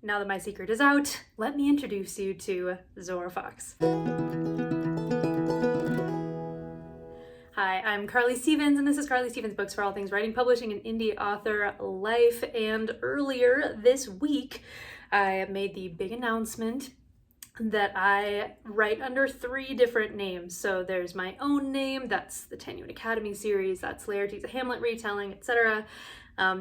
now that my secret is out, let me introduce you to Zora Fox. Hi, I'm Carly Stevens, and this is Carly Stevens Books for all things writing, publishing, and indie author life. And earlier this week, I made the big announcement that I write under 3 different names. So there's my own name, that's the 10 Unit Academy series, that's Laertes, a Hamlet retelling, etc.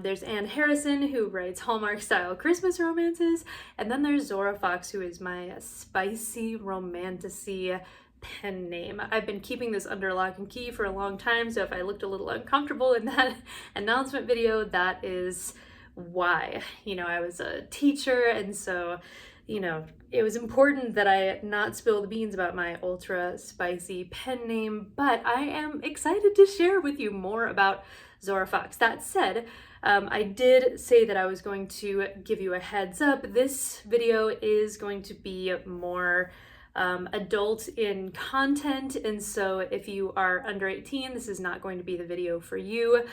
There's Anne Harrison, who writes Hallmark-style Christmas romances, and then there's Zora Fox, who is my spicy romantasy pen name. I've been keeping this under lock and key for a long time, so if I looked a little uncomfortable in that announcement video, that is why. You know, I was a teacher, and so, you know, it was important that I not spill the beans about my ultra spicy pen name, but I am excited to share with you more about Zora Fox. That said, I did say that I was going to give you a heads up. This video is going to be more adult in content, and so if you are under 18, this is not going to be the video for you.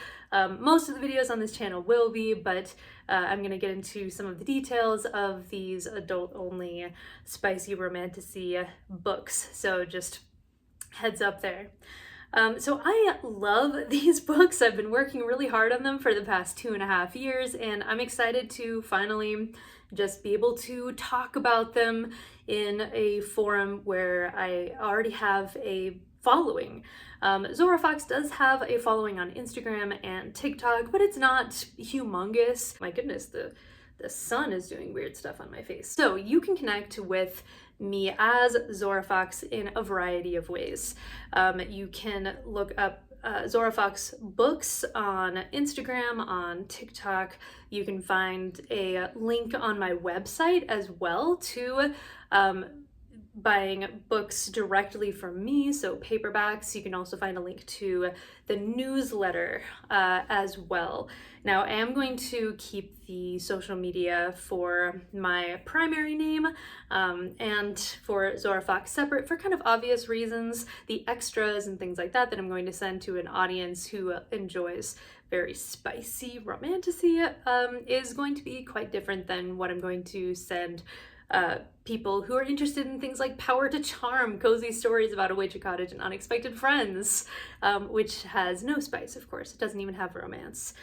Most of the videos on this channel will be, but I'm going to get into some of the details of these adult-only spicy romantasy books, so just heads up there. So I love these books. I've been working really hard on them for the past 2.5 years, and I'm excited to finally just be able to talk about them in a forum where I already have a following. Zora Fox does have a following on Instagram and TikTok, but it's not humongous. My goodness, the sun is doing weird stuff on my face. So you can connect with me as Zora Fox in a variety of ways. You can look up Zora Fox books on Instagram, on TikTok. You can find a link on my website as well to buying books directly from me, so paperbacks. You can also find a link to the newsletter as well. Now, I am going to keep the social media for my primary name and for Zora Fox separate for kind of obvious reasons. The extras and things like that I'm going to send to an audience who enjoys very spicy romantasy is going to be quite different than what I'm going to send people who are interested in things like Power to Charm, cozy stories about a witch, a cottage, and unexpected friends, which has no spice, of course. It doesn't even have romance.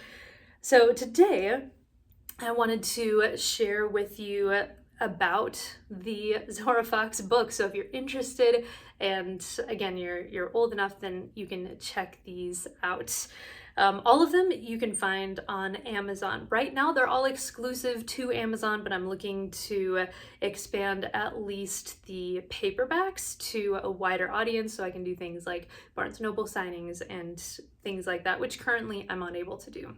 So today, I wanted to share with you about the Zora Fox book. So if you're interested, and again, you're old enough, then you can check these out. All of them you can find on Amazon. Right now they're all exclusive to Amazon, but I'm looking to expand at least the paperbacks to a wider audience so I can do things like Barnes & Noble signings and things like that, which currently I'm unable to do.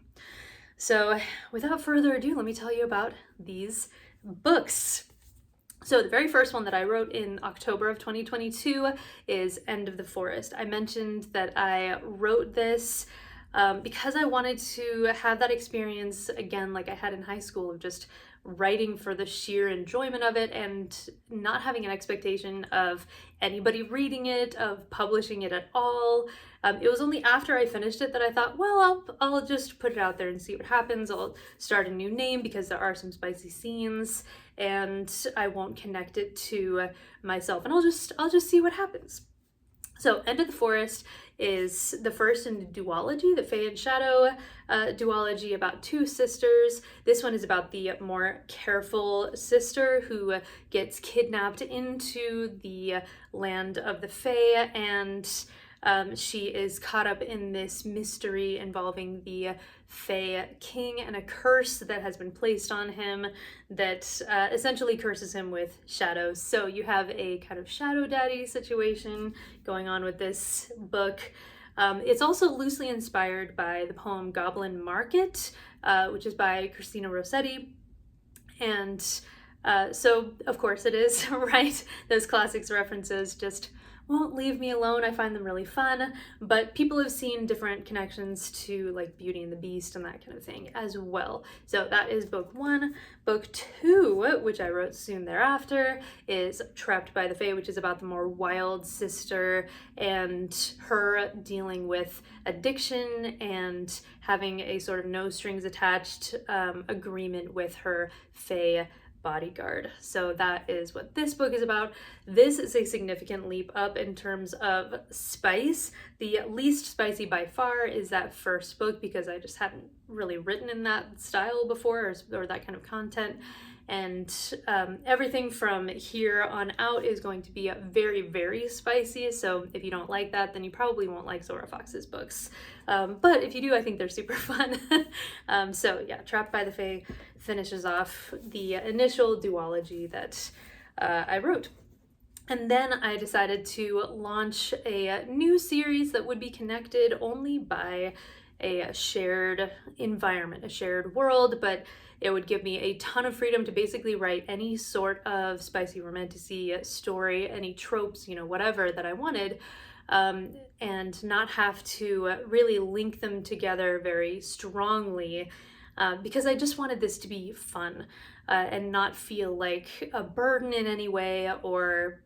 So without further ado, let me tell you about these books. So the very first one that I wrote in October of 2022 is End of the Forest. I mentioned that I wrote this because I wanted to have that experience again like I had in high school of just writing for the sheer enjoyment of it and not having an expectation of anybody reading it, of publishing it at all. It was only after I finished it that I thought, well, I'll just put it out there and see what happens. I'll start a new name because there are some spicy scenes and I won't connect it to myself, and I'll just see what happens. So End of the Forest is the first in the duology, the Fae and Shadow duology about 2 sisters. This one is about the more careful sister who gets kidnapped into the land of the Fae, and she is caught up in this mystery involving the Fae king and a curse that has been placed on him that essentially curses him with shadows. So you have a kind of shadow daddy situation going on with this book. It's also loosely inspired by the poem Goblin Market, which is by Christina Rossetti. And so, of course it is, right? Those classics references just won't leave me alone. I find them really fun, but people have seen different connections to like Beauty and the Beast and that kind of thing as well. So that is book 1. Book 2, which I wrote soon thereafter, is Trapped by the Fae, which is about the more wild sister and her dealing with addiction and having a sort of no strings attached agreement with her Fae bodyguard. So that is what this book is about. This is a significant leap up in terms of spice. The least spicy by far is that first book, because I just hadn't really written in that style before, or that kind of content. And everything from here on out is going to be very, very spicy. So if you don't like that, then you probably won't like Zora Fox's books. But if you do, I think they're super fun. So yeah, Trapped by the Fae finishes off the initial duology that I wrote. And then I decided to launch a new series that would be connected only by a shared environment, a shared world, but it would give me a ton of freedom to basically write any sort of spicy romantasy story, any tropes, whatever that I wanted, and not have to really link them together very strongly, because I just wanted this to be fun and not feel like a burden in any way, or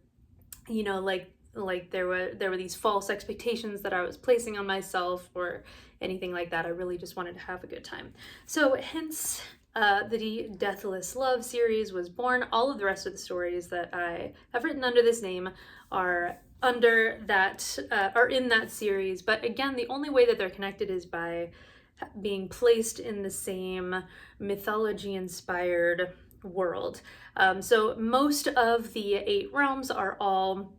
like there were these false expectations that I was placing on myself or anything like that. I really just wanted to have a good time. So hence the Deathless Love series was born. All of the rest of the stories that I have written under this name are under that, are in that series. But again, the only way that they're connected is by being placed in the same mythology-inspired world. So most of the 8 realms are all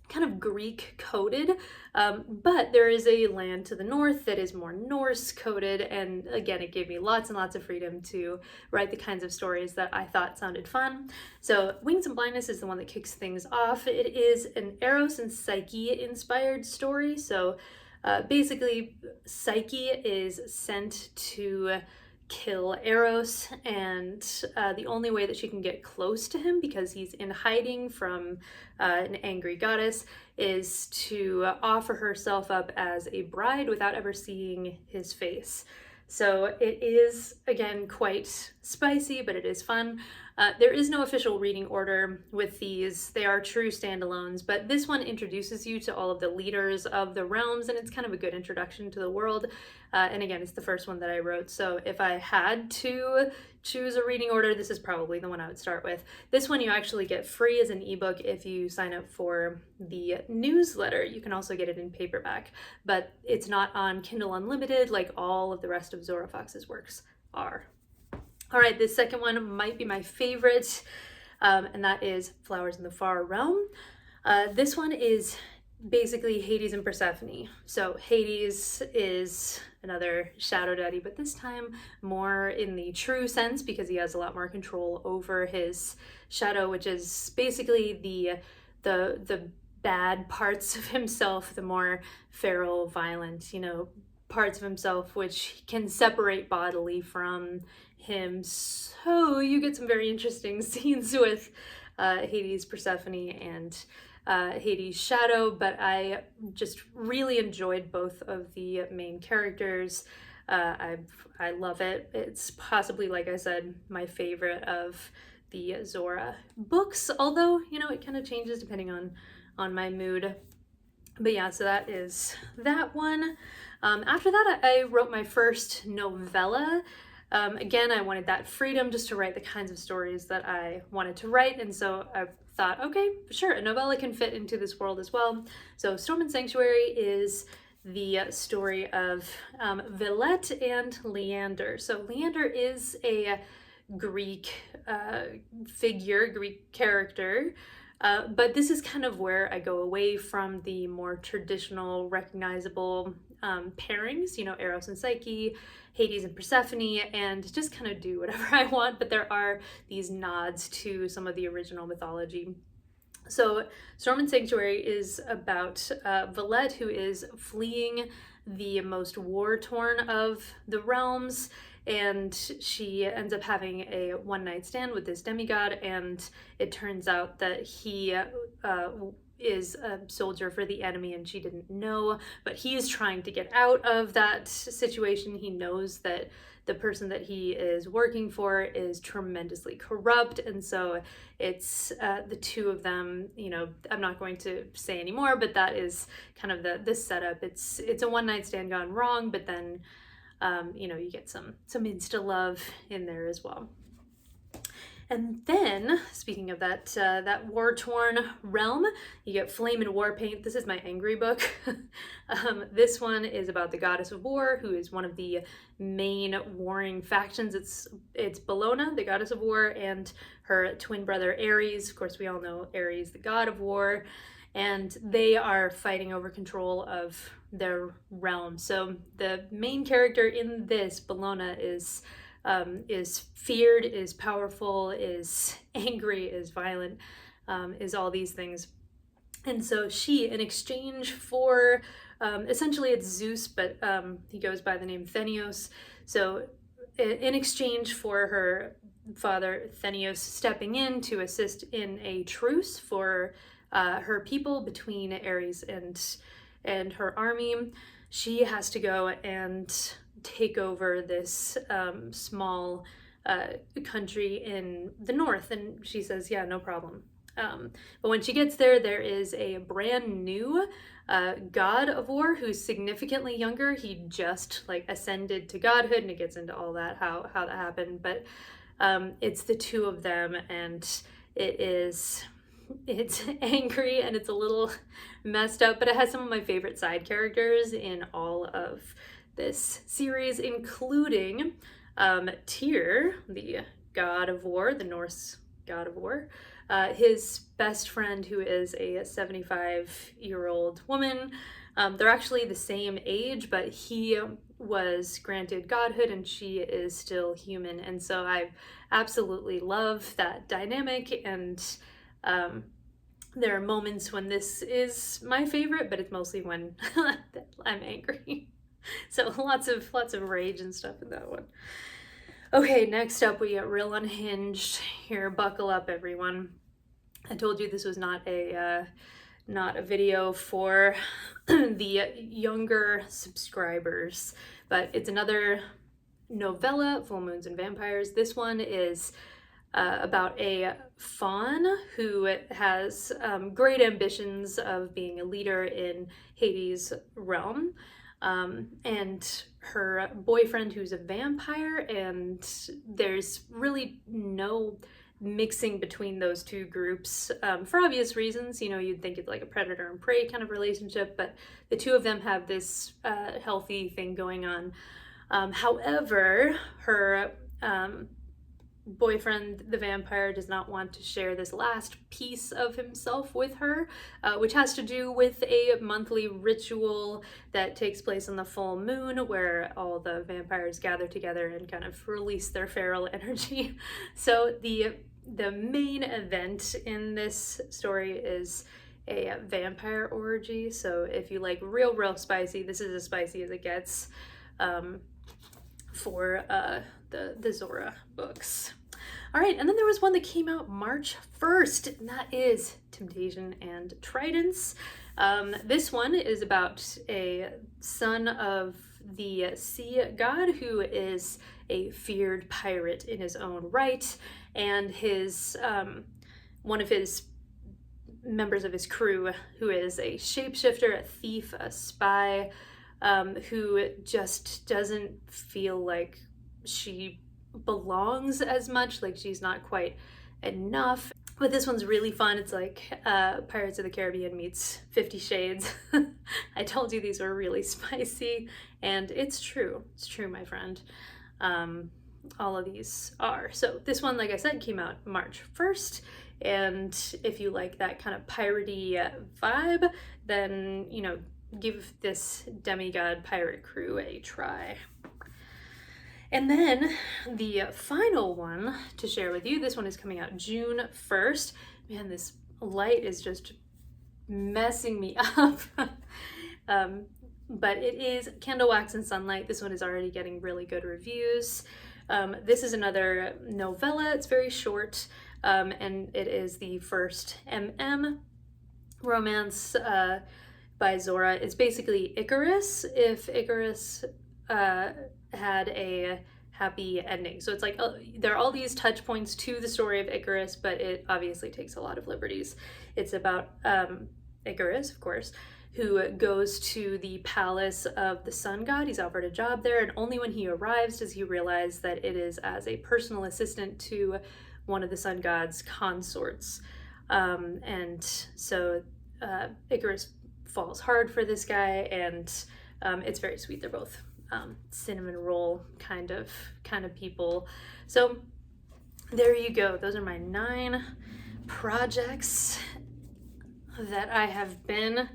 kind of Greek coded, but there is a land to the north that is more Norse coded, and again, it gave me lots and lots of freedom to write the kinds of stories that I thought sounded fun. So Wings and Blindness is the one that kicks things off. It is an Eros and Psyche inspired story. So basically, Psyche is sent to kill Eros, and the only way that she can get close to him, because he's in hiding from an angry goddess, is to offer herself up as a bride without ever seeing his face. So it is, again, quite spicy, but it is fun. There is no official reading order with these. They are true standalones, but this one introduces you to all of the leaders of the realms, and it's kind of a good introduction to the world. And again, it's the first one that I wrote, so if I had to choose a reading order, this is probably the one I would start with. This one you actually get free as an ebook if you sign up for the newsletter. You can also get it in paperback, but it's not on Kindle Unlimited like all of the rest of Zora Fox's works are. All right, this second one might be my favorite, and that is Flowers in the Far Realm. This one is basically Hades and Persephone. So Hades is another shadow daddy, but this time more in the true sense, because he has a lot more control over his shadow, which is basically the bad parts of himself, the more feral, violent, parts of himself which can separate bodily from him. So you get some very interesting scenes with Hades, Persephone, and Hades' shadow, but I just really enjoyed both of the main characters. I love it. It's possibly, like I said, my favorite of the Zora books, although, it kind of changes depending on my mood. But yeah, so that is that one. After that, I wrote my first novella. Again, I wanted that freedom just to write the kinds of stories that I wanted to write, and so I thought, okay, sure, a novella can fit into this world as well. So Storm and Sanctuary is the story of Villette and Leander. So Leander is a Greek figure, Greek character, but this is kind of where I go away from the more traditional, recognizable pairings, Eros and Psyche, Hades and Persephone, and just kind of do whatever I want, but there are these nods to some of the original mythology. So Storm and Sanctuary is about Villette, who is fleeing the most war-torn of the realms, and she ends up having a one-night stand with this demigod, and it turns out that he is a soldier for the enemy, and she didn't know, but he is trying to get out of that situation. He knows that the person that he is working for is tremendously corrupt, and so it's the two of them. I'm not going to say anymore, but that is kind of the setup. It's a one-night stand gone wrong, but then you get some insta love in there as well. And then, speaking of that war-torn realm, you get Flame and War Paint. This is my angry book. This one is about the goddess of war, who is one of the main warring factions. It's Bellona, the goddess of war, and her twin brother Ares. Of course, we all know Ares, the god of war, and they are fighting over control of their realm. So the main character in this, Bellona, is feared, is powerful, is angry, is violent, is all these things. And so she, in exchange for, essentially it's Zeus, but he goes by the name Thenios. So in exchange for her father Thenios stepping in to assist in a truce for her people between Ares and her army, she has to go and take over this small country in the north. And she says, yeah, no problem. But when she gets there, there is a brand new god of war who's significantly younger. He just like ascended to godhood, and it gets into all that, how that happened. But it's the two of them, and it's angry and it's a little messed up, but it has some of my favorite side characters in all of this series, including Tyr, the god of war, the Norse god of war, his best friend, who is a 75-year-old woman. They're actually the same age, but he was granted godhood and she is still human. And so I absolutely love that dynamic, and there are moments when this is my favorite, but it's mostly when I'm angry. So lots of rage and stuff in that one. Okay, next up we get real unhinged. Here, buckle up, everyone. I told you this was not a video for the younger subscribers, but it's another novella, Full Moons and Vampires. This one is about a faun who has great ambitions of being a leader in Hades' realm, and her boyfriend who's a vampire, and there's really no mixing between those two groups for obvious reasons. You know, you'd think it's like a predator and prey kind of relationship, but the two of them have this healthy thing going on. However, her boyfriend, the vampire, does not want to share this last piece of himself with her, which has to do with a monthly ritual that takes place on the full moon, where all the vampires gather together and kind of release their feral energy. So the main event in this story is a vampire orgy. So if you like real spicy, this is as spicy as it gets for the Zora books. All right, and then there was one that came out March 1st, and that is Temptation and Tridents. This one is about a son of the sea god who is a feared pirate in his own right, and his one of his members of his crew, who is a shapeshifter, a thief, a spy, who just doesn't feel like she belongs as much, like she's not quite enough. But this one's really fun. It's like Pirates of the Caribbean meets 50 Shades. I told you these were really spicy, and it's true. It's true, my friend. All of these are. So this one, like I said, came out March 1st, and if you like that kind of piratey vibe, then, you know, give this demigod pirate crew a try. And then the final one to share with you, this one is coming out June 1st. Man, this light is just messing me up. But it is Candle Wax and Sunlight. This one is already getting really good reviews. This is another novella. It's very short, and it is the first romance by Zora. It's basically Icarus, if Icarus had a happy ending. So it's like there are all these touch points to the story of Icarus, but it obviously takes a lot of liberties. It's about Icarus, of course, who goes to the palace of the sun god. He's offered a job there, and only when he arrives does he realize that it is as a personal assistant to one of the sun god's consorts. And so Icarus falls hard for this guy, and it's very sweet. They're both cinnamon roll kind of people. So there you go. Those are my 9 projects that I have been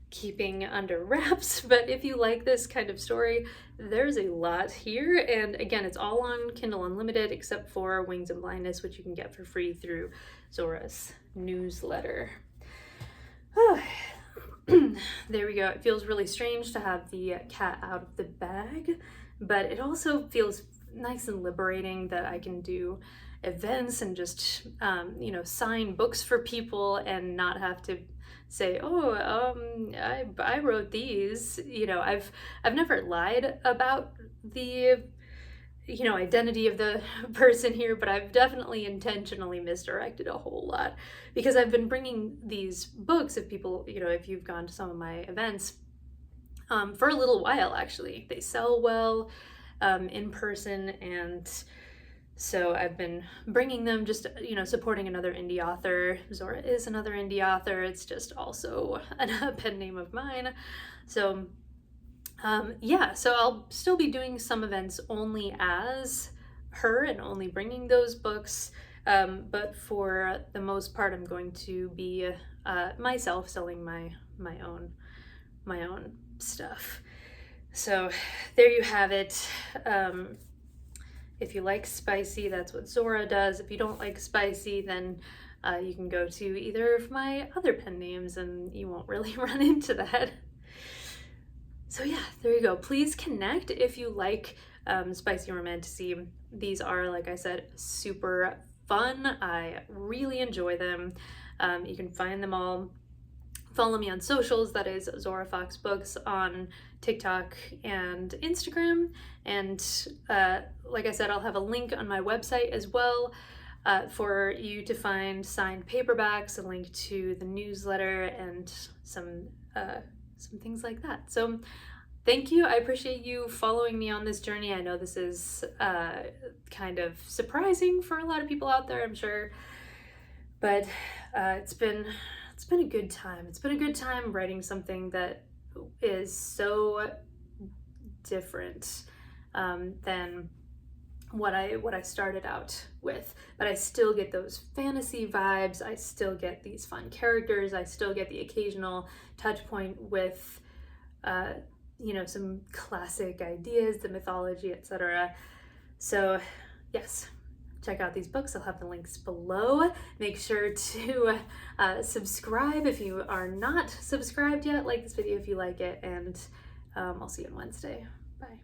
keeping under wraps. But if you like this kind of story, there's a lot here. And again, it's all on Kindle Unlimited except for Wings and Blindness, which you can get for free through Zora's newsletter. There we go. It feels really strange to have the cat out of the bag, but it also feels nice and liberating that I can do events and just sign books for people and not have to say, I wrote these. I've never lied about the identity of the person here, but I've definitely intentionally misdirected a whole lot, because I've been bringing these books, if people, if you've gone to some of my events, for a little while. Actually, they sell well in person, and so I've been bringing them, just supporting another indie author. Zora is another indie author. It's just also a pen name of mine. So so I'll still be doing some events only as her and only bringing those books, but for the most part I'm going to be myself selling my own stuff. So there you have it. If you like spicy, that's what Zora does. If you don't like spicy, then you can go to either of my other pen names and you won't really run into that. So yeah, there you go. Please connect if you like spicy romantasy. These are, like I said, super fun. I really enjoy them. You can find them all. Follow me on socials. That is Zora Fox Books on TikTok and Instagram. And like I said, I'll have a link on my website as well for you to find signed paperbacks, a link to the newsletter, and some things like that. So thank you. I appreciate you following me on this journey. I know this is kind of surprising for a lot of people out there, I'm sure, but it's been a good time. It's been a good time writing something that is so different than what I started out with, but I still get those fantasy vibes. I still get these fun characters. I still get the occasional touch point with some classic ideas, the mythology, etc. So yes, check out these books. I'll have the links below. Make sure to subscribe if you are not subscribed yet. Like this video if you like it, and I'll see you on Wednesday. Bye.